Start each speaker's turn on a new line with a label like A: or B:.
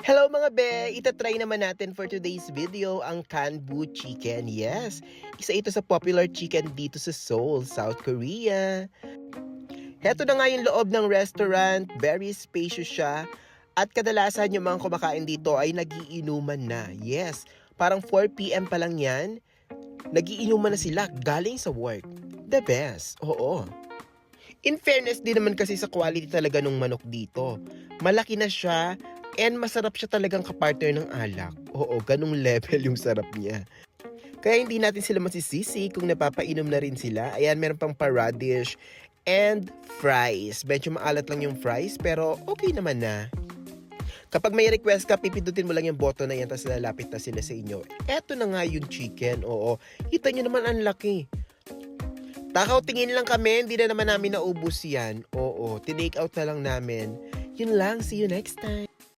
A: Hello mga be! Itatry naman natin for today's video ang Kanbu Chicken. Yes, isa ito sa popular chicken dito sa Seoul, South Korea. Heto na nga yung loob ng restaurant, very spacious siya. At kadalasan yung mga kumakain dito ay nagiinuman na. Yes, parang 4 p.m. pa lang yan, nagiinuman na sila galing sa work. The best, oo. In fairness din naman kasi sa quality talaga ng manok dito. Malaki na siya and masarap siya talagang kapartner ng alak. Oo, ganung level yung sarap niya. Kaya hindi natin sila masisisi kung napapainom na rin sila. Ayan, meron pang paradish and fries. Medyo maalat lang yung fries pero okay naman na. Kapag may request ka, pipindutin mo lang yung button na yan tapos lalapit na sila sa inyo. Eto na nga yung chicken, oo. Kita nyo naman ang laki. Takaw tingin lang kami, hindi na naman namin naubos yan. Oo, tinake out na lang namin. Yun lang, see you next time.